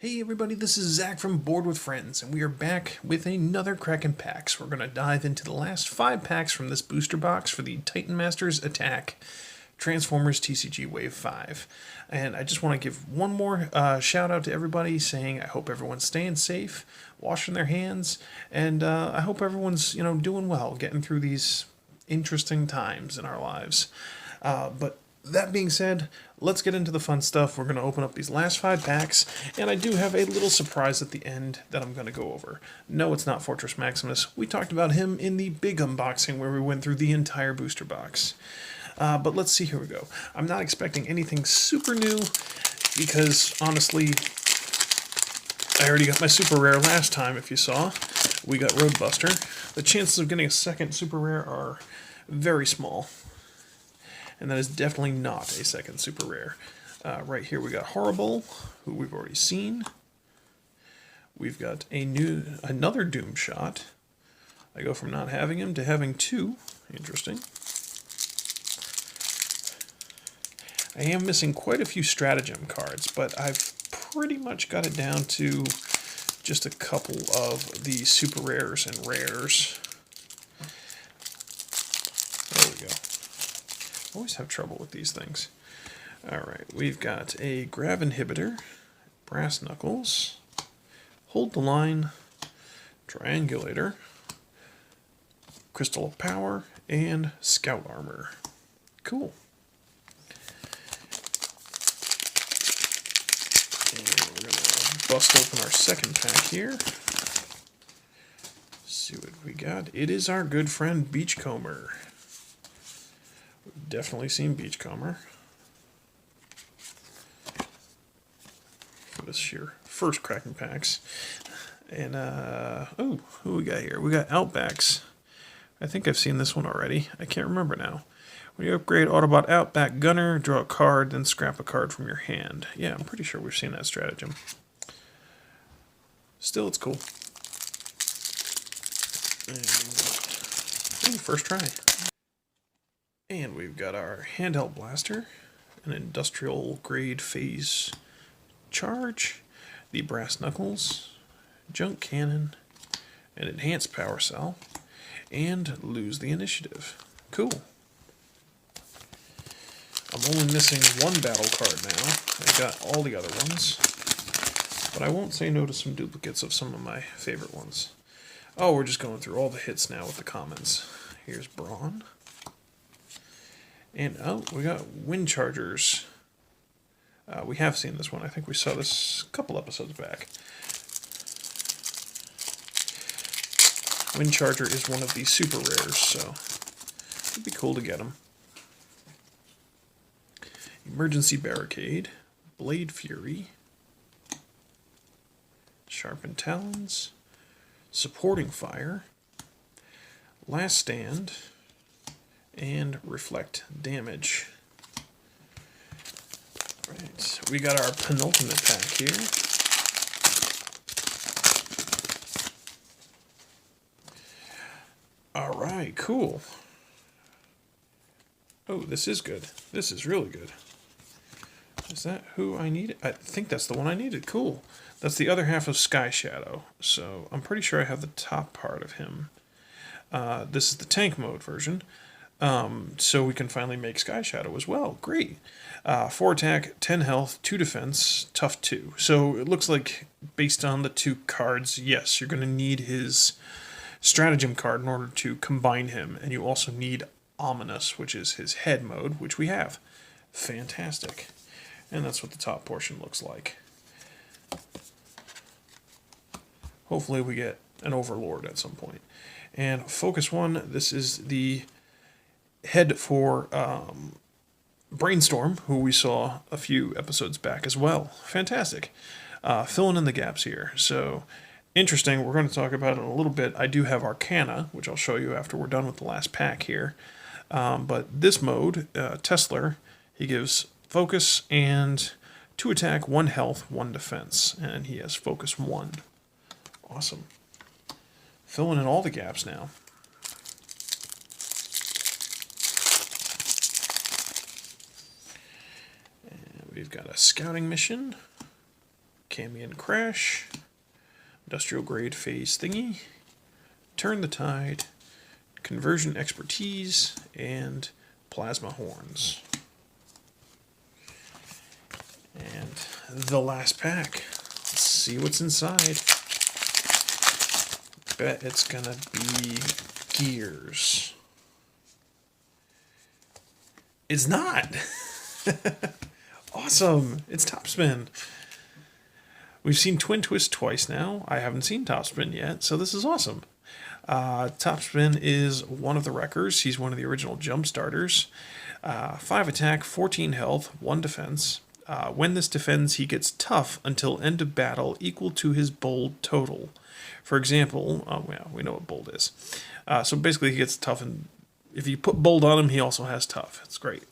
Hey everybody, this is Zach from Board with Friends, and we are back with another Kraken packs. We're going to dive into the last 5 packs from this booster box for the TitanMasters Attack Transformers TCG Wave 5. And I just want to give one more shout out to everybody, saying I hope everyone's staying safe, washing their hands, and I hope everyone's doing well, getting through these interesting times in our lives. But that being said, let's get into the fun stuff. We're going to open up these last 5 packs, and I do have a little surprise at the end that I'm going to go over. No, it's not Fortress Maximus. We talked about him in the big unboxing where we went through the entire booster box. But let's see, here we go. I'm not expecting anything super new because, honestly, I already got my super rare last time, if you saw. We got Roadbuster. The chances of getting a second super rare are very small. And that is definitely not a second super rare. Right here we got Horrible, who we've already seen. We've got another Doom Shot. I go from not having him to having 2. Interesting. I am missing quite a few stratagem cards, but I've pretty much got it down to just a couple of the super rares and rares. There we go. Always have trouble with these things. Alright, we've got a Grav Inhibitor, Brass Knuckles, Hold the Line, Triangulator, Crystal of Power, and Scout Armor. Cool. And we're going to bust open our second pack here. See what we got. It is our good friend Beachcomber. We've definitely seen Beachcomber for this year. First Kraken packs. And, oh, who we got here? We got Outbacks. I think I've seen this one already. I can't remember now. When you upgrade Autobot Outback Gunner, draw a card, then scrap a card from your hand. Yeah, I'm pretty sure we've seen that stratagem. Still, it's cool. And, first try. And we've got our handheld blaster, an industrial grade phase charge, the brass knuckles, junk cannon, an enhanced power cell, and lose the initiative. Cool. I'm only missing 1 battle card now. I got all the other ones, but I won't say no to some duplicates of some of my favorite ones. Oh, we're just going through all the hits now with the commons. Here's Brawn. And, oh, we got Wind Chargers. We have seen this one. I think we saw this a couple episodes back. Wind Charger is one of the super rares, so it'd be cool to get them. Emergency Barricade, Blade Fury, Sharpened Talons, Supporting Fire, Last Stand, and Reflect Damage. Right, we got our penultimate pack here. Alright, cool. Oh, this is good. This is really good. Is that who I needed? I think that's the one I needed. Cool. That's the other half of Sky Shadow. So I'm pretty sure I have the top part of him. This is the tank mode version. So we can finally make Sky Shadow as well. Great. 4 attack, 10 health, 2 defense, tough 2. So it looks like, based on the 2 cards, yes, you're going to need his stratagem card in order to combine him. And you also need Ominous, which is his head mode, which we have. Fantastic. And that's what the top portion looks like. Hopefully we get an Overlord at some point. And Focus 1, this is the head for Brainstorm, who we saw a few episodes back as well. Fantastic. Filling in the gaps here. So, interesting. We're going to talk about it in a little bit. I do have Arcana, which I'll show you after we're done with the last pack here. But this mode, Tesla, he gives Focus and 2 attack, 1 health, 1 defense. And he has Focus 1. Awesome. Filling in all the gaps now. And we've got a scouting mission, Camion Crash, Industrial Grade Phase Thingy, Turn the Tide, Conversion Expertise, and Plasma Horns. And the last pack. Let's see what's inside. Bet it's gonna be Gears. It's not! Awesome! It's Topspin. We've seen Twin Twist twice now. I haven't seen Topspin yet, so this is awesome. Topspin is one of the wreckers. He's one of the original jump starters. 5 attack, 14 health, 1 defense. When this defends, he gets tough until end of battle equal to his bold total. For example, well, we know what bold is. So basically he gets tough, and if you put bold on him, he also has tough. It's great.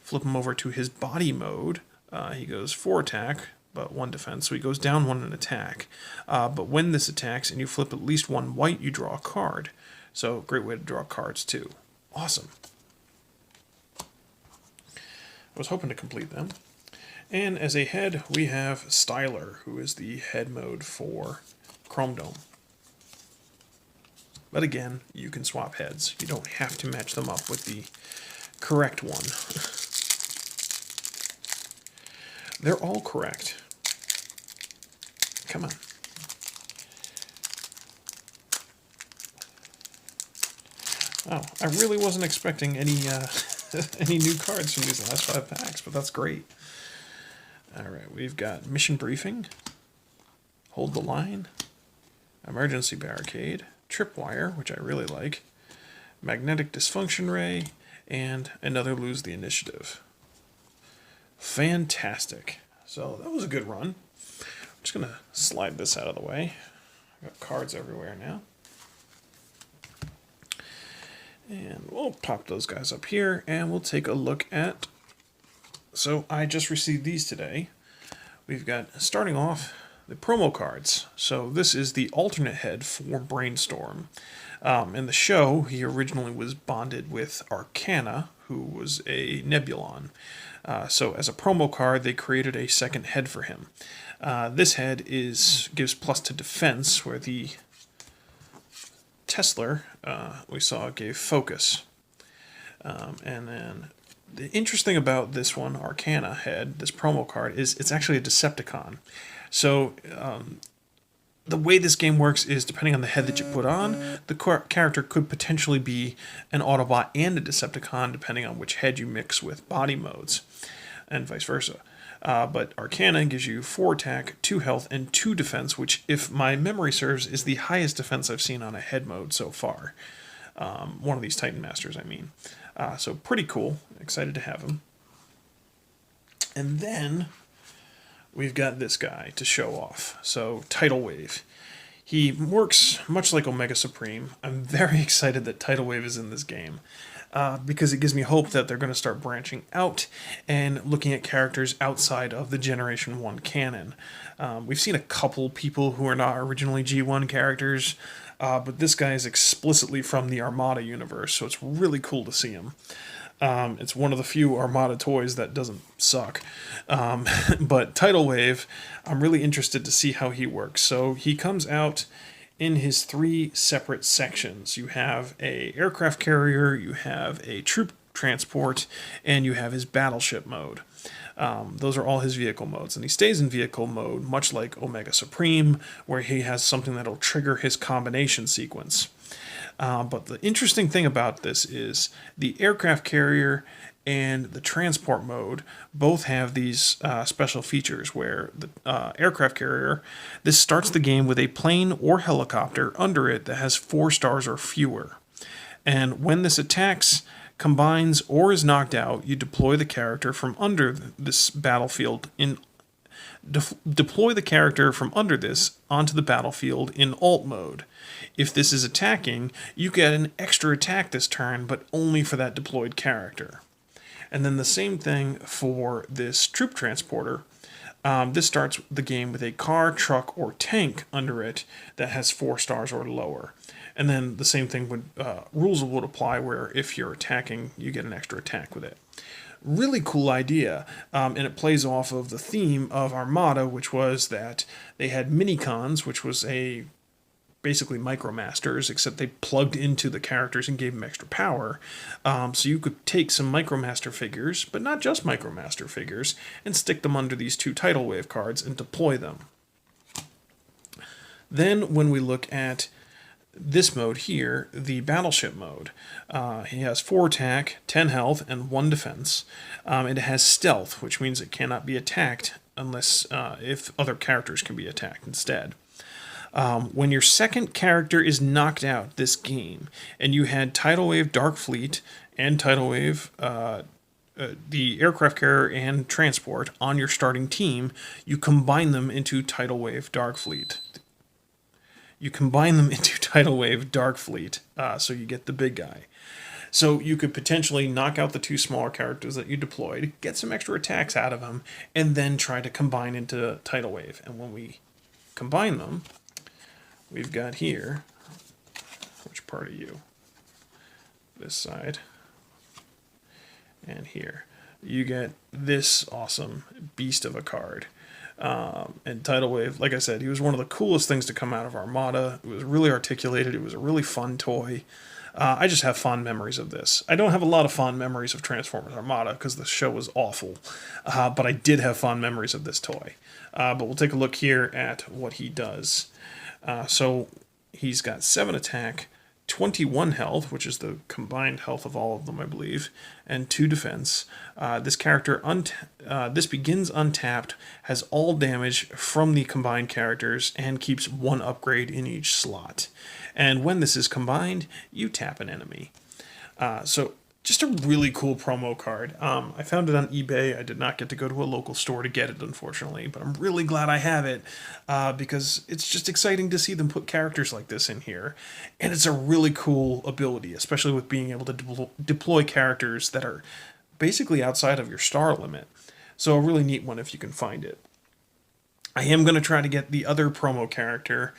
Flip him over to his body mode. He goes 4 attack, but 1 defense, so he goes down 1 in attack. But when this attacks and you flip at least 1 white, you draw a card. So great way to draw cards too. Awesome. I was hoping to complete them. And as a head, we have Styler, who is the head mode for Chrome Dome. But again, you can swap heads. You don't have to match them up with the correct one. They're all correct. Come on. Oh, I really wasn't expecting any any new cards from these last 5 packs, but that's great. Alright, we've got Mission Briefing, Hold the Line, Emergency Barricade, Tripwire, which I really like, Magnetic Dysfunction Ray, and another Lose the Initiative. Fantastic. So that was a good run. I'm just going to slide this out of the way. I've got cards everywhere now. And we'll pop those guys up here, and we'll take a look at... So I just received these today. We've got, starting off, the promo cards. So this is the alternate head for Brainstorm. In the show, he originally was bonded with Arcana, who was a Nebulon. So as a promo card, they created a second head for him. This head gives plus to defense, where the Tesla we saw gave focus. And then the interesting about this one, Arcana head, this promo card, is it's actually a Decepticon. So the way this game works is, depending on the head that you put on, the character could potentially be an Autobot and a Decepticon, depending on which head you mix with body modes, and vice versa. But Arcana gives you 4 attack, 2 health, and 2 defense, which, if my memory serves, is the highest defense I've seen on a head mode so far. One of these TitanMasters, I mean. So pretty cool. Excited to have him. And then we've got this guy to show off. So Tidal Wave. He works much like Omega Supreme. I'm very excited that Tidal Wave is in this game. Because it gives me hope that they're going to start branching out and looking at characters outside of the Generation 1 canon. We've seen a couple people who are not originally G1 characters, but this guy is explicitly from the Armada universe, so it's really cool to see him. It's one of the few Armada toys that doesn't suck. But Tidal Wave, I'm really interested to see how he works. So he comes out in his 3 separate sections. You have a aircraft carrier, you have a troop transport, and you have his battleship mode. Those are all his vehicle modes, and he stays in vehicle mode much like Omega Supreme, where he has something that'll trigger his combination sequence. But the interesting thing about this is the aircraft carrier and the transport mode both have these special features where the aircraft carrier, this starts the game with a plane or helicopter under it that has 4 stars or fewer. And when this attacks, combines, or is knocked out, you deploy the character from under this battlefield deploy the character from under this onto the battlefield in alt mode. If this is attacking, you get an extra attack this turn, but only for that deployed character. And then the same thing for this troop transporter. This starts the game with a car, truck, or tank under it that has 4 stars or lower. And then the same thing would rules would apply where if you're attacking, you get an extra attack with it. Really cool idea, and it plays off of the theme of Armada, which was that they had mini-cons, which was basically Micromasters, except they plugged into the characters and gave them extra power. So you could take some Micromaster figures, but not just Micromaster figures, and stick them under these 2 Tidal Wave cards and deploy them. Then when we look at this mode here, the Battleship Mode, he has 4 attack, 10 health, and 1 defense. And it has stealth, which means it cannot be attacked unless if other characters can be attacked instead. When your second character is knocked out this game, and you had Tidal Wave Dark Fleet and Tidal Wave the aircraft carrier and transport on your starting team, you combine them into Tidal Wave Dark Fleet. You combine them into Tidal Wave Dark Fleet, so you get the big guy. So you could potentially knock out the 2 smaller characters that you deployed, get some extra attacks out of them, and then try to combine into Tidal Wave. And when we combine them, we've got here, which part are you? This side. And here. You get this awesome beast of a card. And Tidal Wave, like I said, he was one of the coolest things to come out of Armada. It was really articulated. It was a really fun toy. I just have fond memories of this. I don't have a lot of fond memories of Transformers Armada because the show was awful. But I did have fond memories of this toy. But we'll take a look here at what he does. So he's got 7 attack, 21 health, which is the combined health of all of them, I believe, and 2 defense. This character, this begins untapped, has all damage from the combined characters, and keeps 1 upgrade in each slot. And when this is combined, you tap an enemy. So just a really cool promo card. I found it on eBay. I did not get to go to a local store to get it, unfortunately, but I'm really glad I have it because it's just exciting to see them put characters like this in here. And it's a really cool ability, especially with being able to deploy characters that are basically outside of your star limit. So a really neat one if you can find it. I am going to try to get the other promo character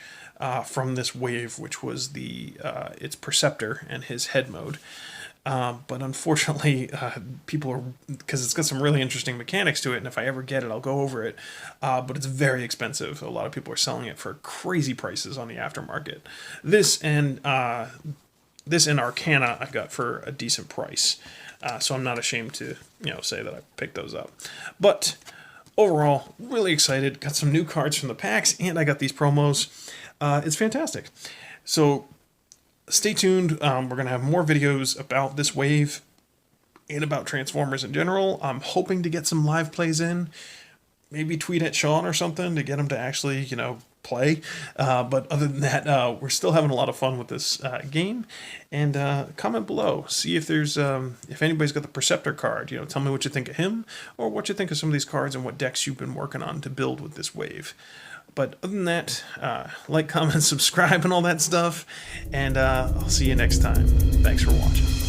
from this wave, which was its Perceptor and his head mode. But unfortunately, people are, because it's got some really interesting mechanics to it, and if I ever get it, I'll go over it, but it's very expensive. A lot of people are selling it for crazy prices on the aftermarket. This and Arcana I got for a decent price, so I'm not ashamed to, say that I picked those up. But overall, really excited. Got some new cards from the packs, and I got these promos. It's fantastic. So stay tuned. We're going to have more videos about this wave and about Transformers in general. I'm hoping to get some live plays in. Maybe tweet at Sean or something to get him to actually, play. But other than that, we're still having a lot of fun with this game. And comment below. See if there's if anybody's got the Perceptor card. Tell me what you think of him or what you think of some of these cards and what decks you've been working on to build with this wave. But other than that, like, comment, subscribe, and all that stuff. And I'll see you next time. Thanks for watching.